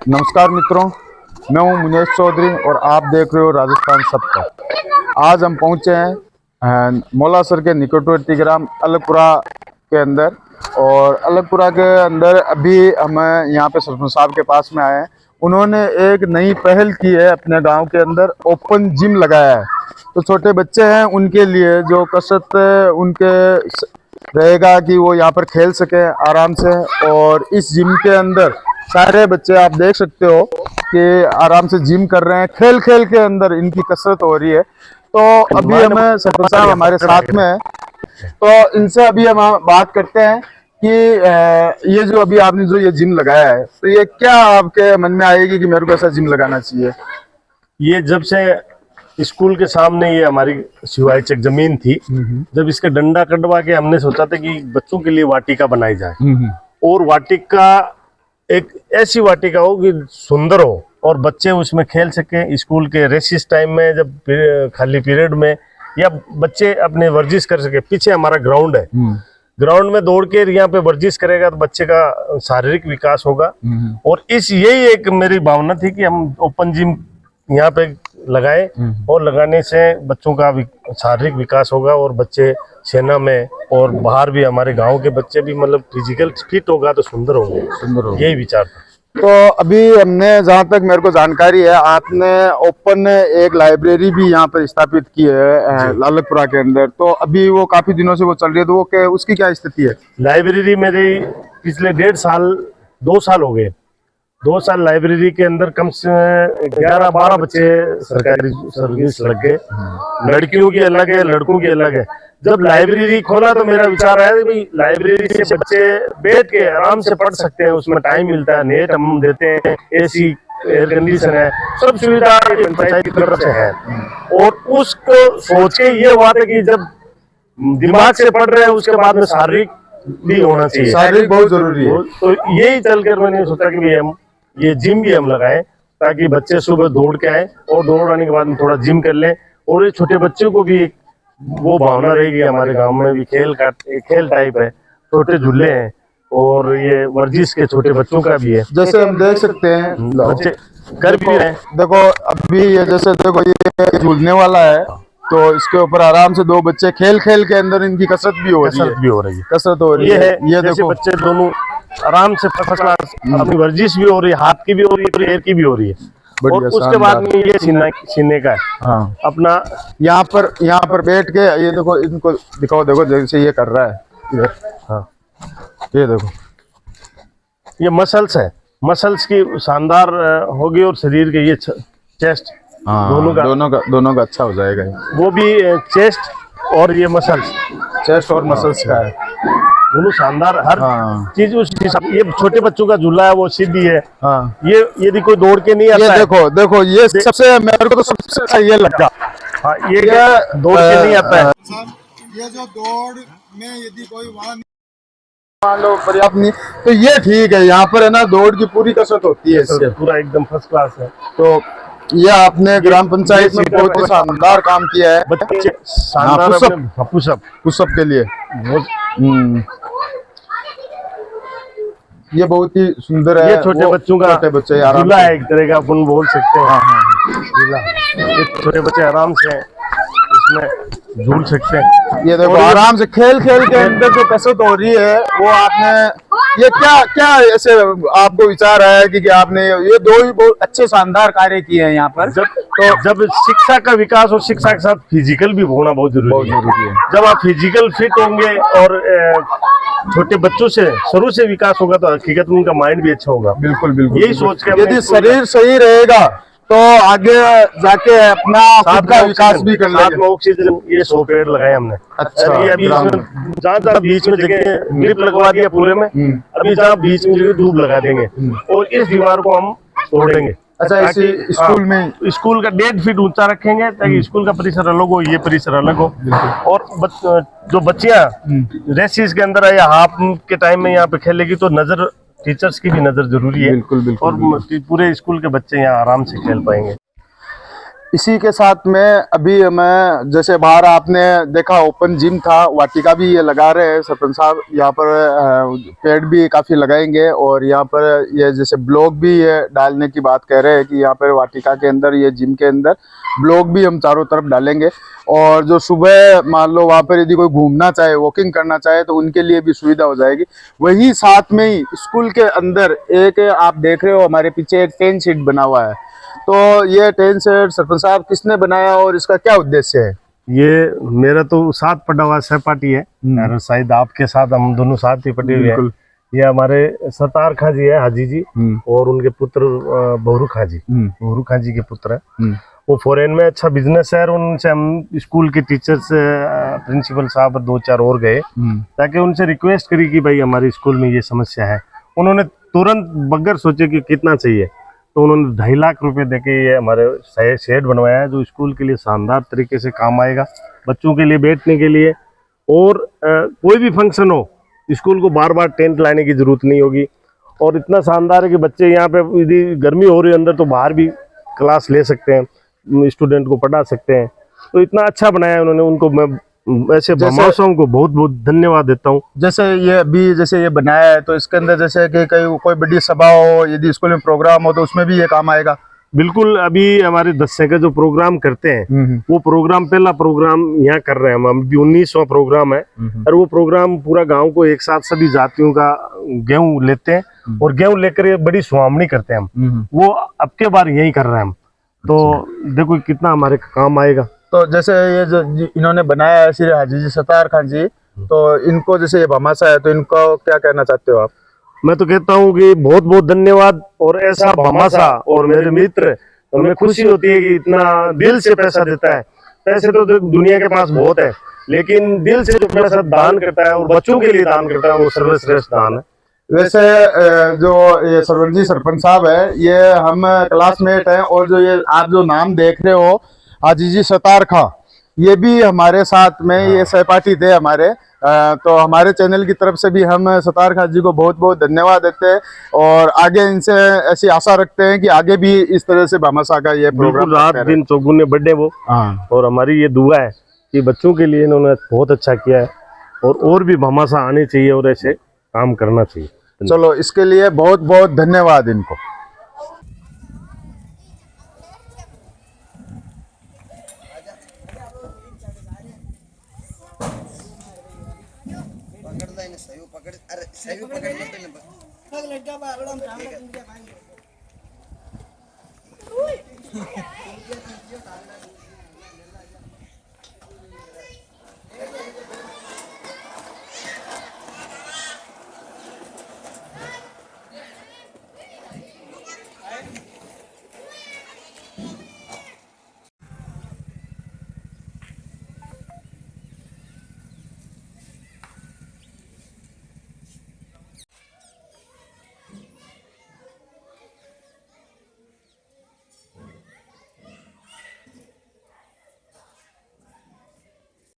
नमस्कार मित्रों, मैं हूं मुनीश चौधरी और आप देख रहे हो राजस्थान सबका। आज हम पहुंचे हैं मौलासर के निकटवर्ती ग्राम अलगपुरा के अंदर। और अलगपुरा के अंदर अभी हम यहां पे सरपंच साहब के पास में आए हैं। उन्होंने एक नई पहल की है, अपने गांव के अंदर ओपन जिम लगाया है। तो छोटे बच्चे हैं उनके लिए जो कसरत उनके रहेगा कि वो यहाँ पर खेल सके आराम से। और इस जिम के अंदर सारे बच्चे आप देख सकते हो कि आराम से जिम कर रहे हैं, खेल खेल के अंदर इनकी कसरत हो रही है। तो अभी हमें सरपंच साहब हमारे साथ में है, तो इनसे अभी हम बात करते हैं कि ये जो अभी आपने जो ये जिम लगाया है, तो ये क्या आपके मन में आएगी कि मेरे को ऐसा जिम लगाना चाहिए? ये जब से स्कूल के सामने ये हमारी सिवाई चक जमीन थी, जब इसका डंडा कटवा के हमने सोचा था कि बच्चों के लिए वाटिका बनाई जाए और वाटिका एक ऐसी वाटिका हो कि सुंदर हो और बच्चे उसमें खेल सके। स्कूल के रेसिस टाइम में, जब खाली पीरियड में, या बच्चे अपने वर्जिश कर सके। पीछे हमारा ग्राउंड है, ग्राउंड में दौड़ के यहाँ पे वर्जिश करेगा तो बच्चे का शारीरिक विकास होगा। और यही एक मेरी भावना थी कि हम ओपन जिम यहाँ पे लगाए और लगाने से बच्चों का शारीरिक विकास होगा और बच्चे सेना में और बाहर भी हमारे गांव के बच्चे भी मतलब फिजिकल फिट होगा तो सुंदर होंगे। यही विचार था। तो अभी हमने, जहाँ तक मेरे को जानकारी है, आपने ओपन एक लाइब्रेरी भी यहाँ पर स्थापित की है अलगपुरा के अंदर। तो अभी वो काफी दिनों से वो चल रही है, तो वो क्या, उसकी क्या स्थिति है? लाइब्रेरी मेरी पिछले 2 साल हो गए। 2 साल लाइब्रेरी के अंदर कम से 11-12 बच्चे सरकारी सर्विस लग गए। लड़कियों की अलग है, लड़कों की अलग है। जब लाइब्रेरी खोला तो मेरा विचार आया कि लाइब्रेरी से बच्चे बैठ के आराम से पढ़ सकते हैं, उसमें टाइम मिलता है, नेट हम देते हैं, एसी एयर कंडीशन है, सब सुविधा पंचायत की तरफ से है। और उसको सोच के ये हुआ था कि जब दिमाग से पढ़ रहे हैं उसके बाद में शारीरिक भी होना चाहिए, शारीरिक बहुत जरूरी है। तो यही चलकर मैंने सोचा कि हम ये जिम भी हम लगाएं ताकि बच्चे सुबह दौड़ के आए और दौड़ आने के बाद में थोड़ा जिम कर लें। और ये छोटे बच्चों को भी वो भावना रहेगी। हमारे गांव में भी खेल टाइप है, छोटे झूले हैं और ये वर्जिश के छोटे बच्चों का भी है। जैसे हम देख सकते हैं बच्चे कर भी रहे हैं। देखो अभी ये जैसे देखो ये झूलने वाला है, तो इसके ऊपर आराम से दो बच्चे खेल खेल के अंदर इनकी कसरत भी हो रही है। कसरत हो रही है। ये देखो बच्चे दोनों आराम से फर्स्ट क्लास अपनी वर्जिश भी हो रही है, हाथ की भी हो रही है, पैर की भी हो रही है। और उसके बाद में ये सीने का है। हाँ, अपना यहाँ पर बैठ के ये देखो, इनको दिखाओ, देखो जैसे ये कर रहा है इधर। हाँ, ये देखो, ये मसल्स है, मसल्स की शानदार होगी और शरीर के ये चेस्ट दोनों का अच्छा हो जाएगा। वो भी चेस्ट और ये मसल्स, चेस्ट और मसल्स का है, दोनों शानदार। हर चीज उस हिसाब। ये छोटे बच्चों का झूला है वो सीधी है। हाँ, ये यदि कोई दौड़ के नहीं आता है, देखो ये सबसे, मेरे को तो सबसे अच्छा ये लगा। हाँ, ये दौड़ के नहीं आता है। ये जो दौड़ में यदि कोई वहाँ मान लो पर्याप्त नहीं, तो ये ठीक है। यहाँ पर है ना, दौड़ की पूरी कसरत होती है इससे, पूरा एकदम फर्स्ट क्लास है। तो ये आपने ग्राम पंचायत में बहुत ही शानदार काम किया है। बच्चे शानदार पुशअप के लिए ये बहुत ही सुंदर है। ये छोटे बच्चों का झूला है, एक तरह का अपन बोल सकते हैं। झूला, ये छोटे बच्चे आराम से इसमें झूल सकते हैं। ये देखो आराम से खेल खेल के अंदर जो कसरत हो रही है वो आपने, ये क्या ऐसे आपको विचार आया कि आपने ये दो ही बहुत अच्छे शानदार कार्य किए हैं यहाँ पर? जब शिक्षा का विकास और शिक्षा के साथ फिजिकल भी होना बहुत जरूरी है। जब आप फिजिकल फिट होंगे और छोटे बच्चों से शुरू से विकास होगा तो हकीकत में उनका माइंड भी अच्छा होगा। बिल्कुल यही सोच के यदि शरीर सही रहेगा तो आगे जाके अपना खुद का विकास भी कर लेंगे। ऑक्सीजन ये 100 पेड़ लगाए हमने। अच्छा, अभी जहाँ बीच में जगह ड्रिप लगवा दिया पूरे में, अभी जहाँ बीच में जगह ट्यूब लगा देंगे और इस दीवार को हम तोड़ेंगे। अच्छा, इसी स्कूल में स्कूल का 1.5 फीट ऊंचा रखेंगे ताकि स्कूल का परिसर अलग हो, ये परिसर अलग हो। और जो बच्चियां रेसिस के अंदर या हाफ के टाइम में यहाँ पे खेलेगी तो नजर, टीचर्स की भी नजर जरूरी है। बिल्कुल। और पूरे स्कूल के बच्चे यहाँ आराम से खेल पाएंगे। इसी के साथ में अभी मैं जैसे बाहर आपने देखा ओपन जिम था, वाटिका भी ये लगा रहे हैं सरपंच साहब। यहाँ पर पेड़ भी काफ़ी लगाएंगे और यहाँ पर ये जैसे ब्लॉक भी ये डालने की बात कह रहे हैं कि यहाँ पर वाटिका के अंदर, ये जिम के अंदर ब्लॉक भी हम चारों तरफ डालेंगे। और जो सुबह मान लो वहाँ पर यदि कोई घूमना चाहे, वॉकिंग करना चाहे, तो उनके लिए भी सुविधा हो जाएगी। वही साथ में ही स्कूल के अंदर एक आप देख रहे हो हमारे पीछे एक टेंट शीट बना हुआ है। तो ये टेंट शीट सरपंच साहब किसने बनाया और इसका क्या उद्देश्य है? ये मेरा तो साथ पड़ा हुआ सहपाठी है, और शायद आपके साथ हम दोनों साथ ही पटे हुए हैं। ये हमारे सतार खां जी है, हाजी जी, और उनके पुत्र बहुरू खां जी, बहुरू खां जी के पुत्र है। वो फॉरेन में अच्छा बिजनेस है, और उनसे हम स्कूल के टीचर्स, प्रिंसिपल साहब 2-4 और गए, ताकि उनसे रिक्वेस्ट करी कि भाई हमारे स्कूल में ये समस्या है। उन्होंने तुरंत बगैर सोचे कि कितना चाहिए, तो उन्होंने 2.5 लाख रुपए देके ये हमारे शेड बनवाया है, जो स्कूल के लिए शानदार तरीके से काम आएगा, बच्चों के लिए बैठने के लिए। और कोई भी फंक्शन हो, स्कूल को बार बार टेंट लाने की जरूरत नहीं होगी। और इतना शानदार है कि बच्चे यहाँ पे यदि गर्मी हो रही है अंदर, तो बाहर भी क्लास ले सकते हैं, स्टूडेंट को पढ़ा सकते हैं। तो इतना अच्छा बनाया उन्होंने, उनको मैं ऐसे भामाशाहों को बहुत बहुत धन्यवाद देता हूँ। जैसे ये अभी जैसे ये बनाया है, तो इसके अंदर जैसे कि कोई बड़ी सभा हो, यदि स्कूल में प्रोग्राम हो, तो उसमें भी ये काम आएगा। बिल्कुल। अभी हमारे 10 का जो प्रोग्राम करते हैं, वो प्रोग्राम पहला प्रोग्राम यहाँ कर रहे हैं हम, अभी 19वां प्रोग्राम है। और वो प्रोग्राम पूरा गांव को एक साथ सभी जातियों का गेहूं लेते हैं, और गेहूं लेकर ये बड़ी सुहावनी करते हैं हम। वो अब के बार यही कर रहे हैं हम। तो देखो कितना हमारे काम आएगा। तो जैसे ये जो इन्होंने बनाया है श्री हाजी जी, सतार खान जी, तो इनको जैसे ये भामाशाह है, तो इनको क्या कहना चाहते हो आप? मैं तो कहता हूँ कि बहुत बहुत धन्यवाद। और ऐसा भामाशाह और मेरे मित्र, हमें खुशी होती है कि इतना दिल से पैसा देता है। पैसे तो दुनिया के पास बहुत है, लेकिन दिल से जो पैसा दान करता है और बच्चों के लिए दान करता है, वो सर्वश्रेष्ठ दान है। वैसे जो ये सरवंजी सरपंच साहब है, ये हम क्लासमेट हैं, और जो ये आप जो नाम देख रहे हो हाजी जी सतार खां, ये भी हमारे साथ में ये सहपाठी थे हमारे। तो हमारे चैनल की तरफ से भी हम सतार खां जी को बहुत बहुत धन्यवाद देते हैं, और आगे इनसे ऐसी आशा रखते हैं कि आगे भी इस तरह से भामाशाह का ये प्रोग्राम रात दिन चौगुने बर्थडे वो। और हमारी ये दुआ है कि बच्चों के लिए इन्होंने बहुत अच्छा किया है, और भी भामाशाह आने चाहिए और ऐसे काम करना चाहिए। चलो, इसके लिए बहुत बहुत धन्यवाद इनको। पकड़